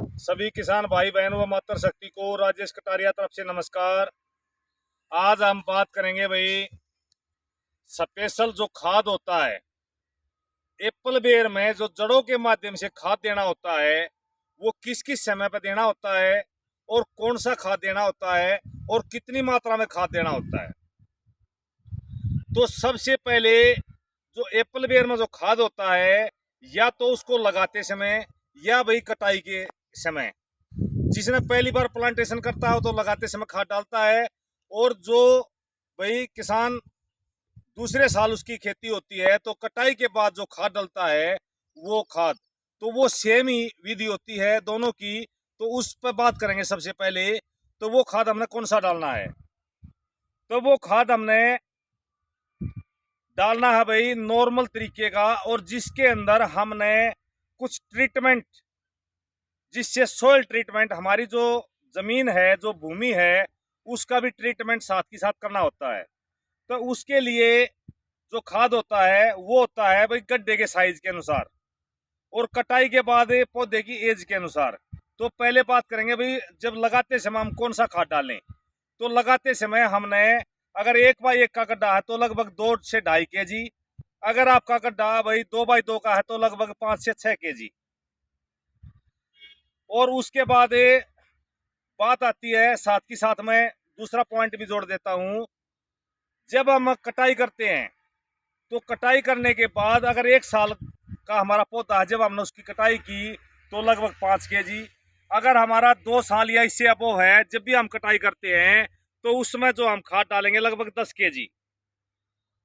सभी किसान भाई बहन व मातृ शक्ति को राजेश कटारिया तरफ से नमस्कार। आज हम बात करेंगे भाई स्पेशल जो खाद होता है एप्पल बेर में, जो जड़ों के माध्यम से खाद देना होता है वो किस किस समय पर देना होता है और कौन सा खाद देना होता है और कितनी मात्रा में खाद देना होता है। तो सबसे पहले जो एप्पल बेर में जो खाद होता है, या तो उसको लगाते समय या भाई कटाई के समय, जिसने पहली बार प्लांटेशन करता है तो लगाते समय खाद डालता है, और जो भाई किसान दूसरे साल उसकी खेती होती है तो कटाई के बाद जो खाद डालता है वो खाद, तो वो सेम ही विधि होती है दोनों की। तो उस पर बात करेंगे सबसे पहले। तो वो खाद हमने कौन सा डालना है, तो वो खाद हमने डालना है भाई नॉर्मल तरीके का, और जिसके अंदर हमने कुछ ट्रीटमेंट, जिससे सोयल ट्रीटमेंट, हमारी जो जमीन है, जो भूमि है, उसका भी ट्रीटमेंट साथ ही साथ करना होता है। तो उसके लिए जो खाद होता है वो होता है भाई गड्ढे के साइज के अनुसार और कटाई के बाद पौधे की एज के अनुसार। तो पहले बात करेंगे भाई जब लगाते समय हम कौन सा खाद डालें। तो लगाते समय हमने, अगर 1x1 का गड्ढा है तो लगभग 2 से 2.5 kg। अगर आपका गड्ढा भाई 2x2 का है तो लगभग 5 से 6 kg। और उसके बाद बात आती है, साथ ही साथ में दूसरा पॉइंट भी जोड़ देता हूं। जब हम कटाई करते हैं तो कटाई करने के बाद अगर 1 साल का हमारा पौधा है, जब हमने उसकी कटाई की तो लगभग 5 kg। अगर हमारा 2 साल या इससे अबव है, जब भी हम कटाई करते हैं तो उसमें जो हम खाद डालेंगे लगभग 10 kg।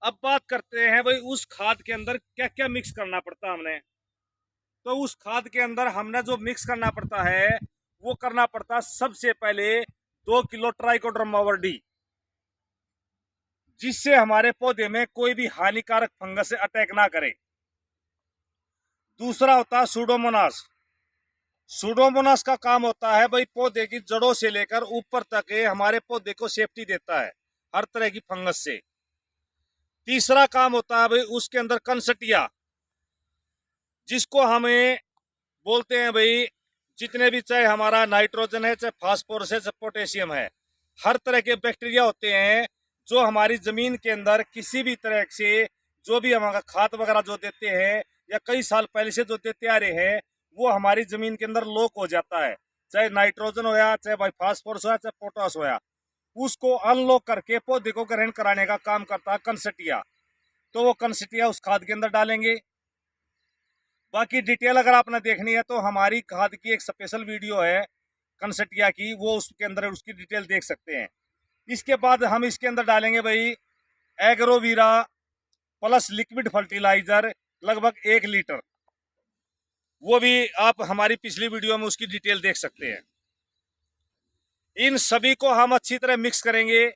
अब बात करते हैं भाई उस खाद के अंदर क्या क्या मिक्स करना पड़ता है हमने। तो उस खाद के अंदर हमने जो मिक्स करना पड़ता है वो करना पड़ता, सबसे पहले 2 किलो ट्राइकोडर्मा वर्डी, जिससे हमारे पौधे में कोई भी हानिकारक फंगस से अटैक ना करे। दूसरा होता है सूडोमोनास। सूडोमोनास का काम होता है भाई पौधे की जड़ों से लेकर ऊपर तक हमारे पौधे को सेफ्टी देता है हर तरह की फंगस से। तीसरा काम होता है भाई उसके अंदर कंसटिया, जिसको हमें बोलते हैं भाई, जितने भी चाहे हमारा नाइट्रोजन है, चाहे फास्फोरस है, चाहे पोटेशियम है, हर तरह के बैक्टीरिया होते हैं जो हमारी जमीन के अंदर किसी भी तरह से जो भी हमारा खाद वगैरह जो देते हैं या कई साल पहले से जो देते आ रहे हैं वो हमारी जमीन के अंदर लॉक हो जाता है। चाहे नाइट्रोजन होया, चाहे भाई फास्फोरस होया, चाहे पोटास होया, उसको अनलॉक करके पौधे को ग्रहण कराने का काम करता है कंसटिया। तो वो कंसटिया उस खाद के अंदर डालेंगे। बाकी डिटेल अगर आपने देखनी है तो हमारी खाद की एक स्पेशल वीडियो है कंसटिया की, वो उसके अंदर उसकी डिटेल देख सकते हैं। इसके बाद हम इसके अंदर डालेंगे भाई एग्रोवीरा प्लस लिक्विड फर्टिलाइजर लगभग 1 लीटर। वो भी आप हमारी पिछली वीडियो में उसकी डिटेल देख सकते हैं। इन सभी को हम अच्छी तरह मिक्स करेंगे,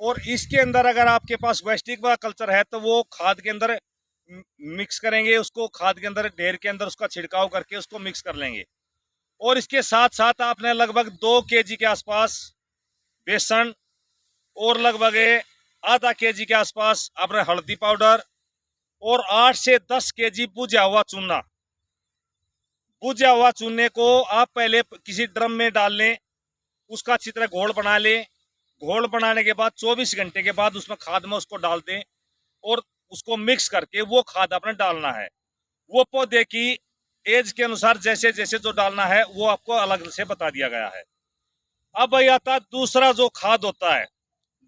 और इसके अंदर अगर आपके पास वेस्टिक व कल्चर है तो वो खाद के अंदर मिक्स करेंगे, उसको खाद के अंदर ढेर के अंदर उसका छिड़काव करके उसको मिक्स कर लेंगे। और इसके साथ साथ आपने लगभग 2 kg के आसपास बेसन और लगभग ½ kg के आसपास आपने हल्दी पाउडर और 8 से 10 kg बुझा हुआ चूना, बुझा हुआ चूने को आप पहले किसी ड्रम में डाल लें, उसका अच्छी तरह घोल बना लें। घोल बनाने के बाद 24 घंटे के बाद उसमें खाद में उसको डाल दें, और उसको मिक्स करके वो खाद आपने डालना है। वो पौधे की एज के अनुसार जैसे जैसे जो डालना है वो आपको अलग से बता दिया गया है। अब भाई आता है दूसरा जो खाद होता है,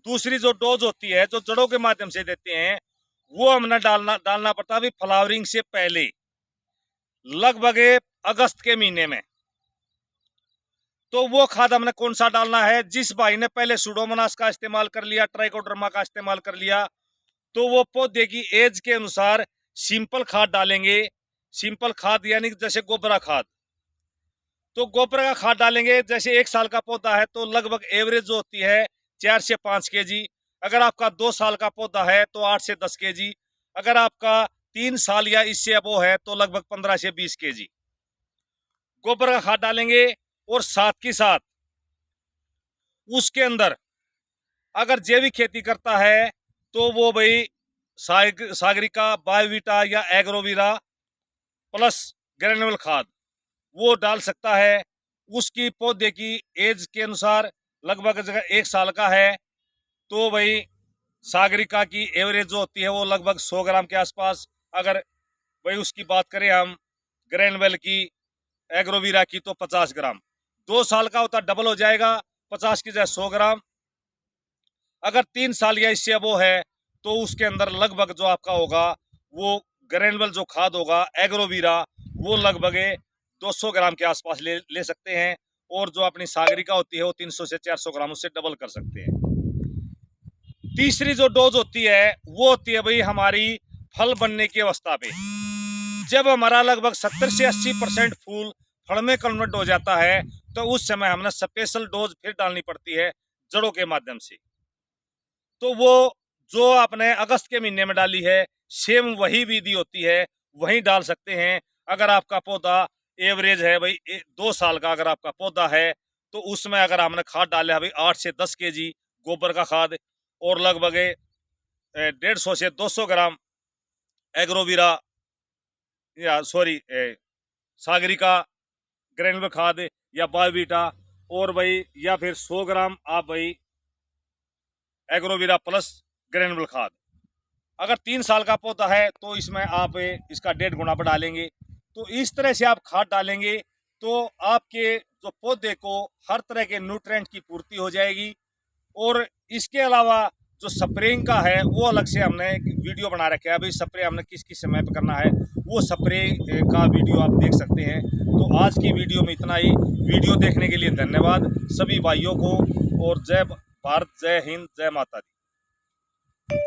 दूसरी जो डोज होती है जो जड़ों के माध्यम से देते हैं, वो हमने डालना पड़ता है फ्लावरिंग से पहले, लगभग अगस्त के महीने में। तो वो खाद हमने कौन सा डालना है, जिस भाई ने पहले सुडोमोनास का इस्तेमाल कर लिया, ट्राइकोडर्मा का इस्तेमाल कर लिया, तो वो पौधे की एज के अनुसार सिंपल खाद डालेंगे। सिंपल खाद यानी जैसे गोबरा खाद, तो गोबर का खाद डालेंगे। जैसे 1 साल का पौधा है तो लगभग एवरेज जो होती है 4 से 5 kg। अगर आपका 2 साल का पौधा है तो 8 से 10 kg। अगर आपका 3 साल या इससे अबो है तो लगभग 15 से 20 kg गोबर का खाद डालेंगे। और साथ ही साथ उसके अंदर अगर जैविक खेती करता है तो वो भाई सागरिका, बायोवीटा या एग्रोवीरा प्लस ग्रेनुअल खाद वो डाल सकता है। उसकी पौधे की एज के अनुसार लगभग अगर 1 साल का है तो भाई सागरिका की एवरेज जो होती है वो लगभग 100 ग्राम के आसपास। अगर भाई उसकी बात करें हम ग्रैनवेल की, एग्रोवीरा की, तो 50 ग्राम। 2 साल का होता डबल हो जाएगा, 50 की जगह 100 ग्राम। अगर 3 साल या इससे अब वो है तो उसके अंदर लगभग जो आपका होगा वो ग्रैनुअल जो खाद होगा एग्रोवीरा वो लगभग 200 ग्राम के आसपास ले सकते हैं। और जो अपनी सागरिका होती है वो 300 से 400 ग्राम उससे डबल कर सकते हैं। तीसरी जो डोज होती है वो होती है भाई हमारी फल बनने की अवस्था पे। जब हमारा लगभग 70 से 80% फूल फल में कन्वर्ट हो जाता है तो उस समय हमने स्पेशल डोज फिर डालनी पड़ती है जड़ों के माध्यम से। तो वो जो आपने अगस्त के महीने में डाली है सेम वही विधि होती है, वही डाल सकते हैं। अगर आपका पौधा एवरेज है भाई 2 साल का, अगर आपका पौधा है तो उसमें अगर हमने खाद डाला है भाई 8 से 10 केजी गोबर का खाद और लगभग 150 से 200 ग्राम एग्रोवीरा या सागरिका ग्रैनुलर खाद या बायोवीटा, और भाई या फिर 100 ग्राम आप भाई एग्रोवीरा प्लस ग्रैनुलर खाद। अगर 3 साल का पौधा है तो इसमें आप इसका 1.5 गुना बढ़ा लेंगे। तो इस तरह से आप खाद डालेंगे तो आपके जो पौधे को हर तरह के न्यूट्रिएंट की पूर्ति हो जाएगी। और इसके अलावा जो स्प्रेइंग का है वो अलग से हमने एक वीडियो बना रखा है, अभी स्प्रे हमने किस किस समय पर करना है वो स्प्रे का वीडियो आप देख सकते हैं। तो आज की वीडियो में इतना ही। वीडियो देखने के लिए धन्यवाद सभी भाइयों को, और जय भारत, जय हिंद, जय माता दी।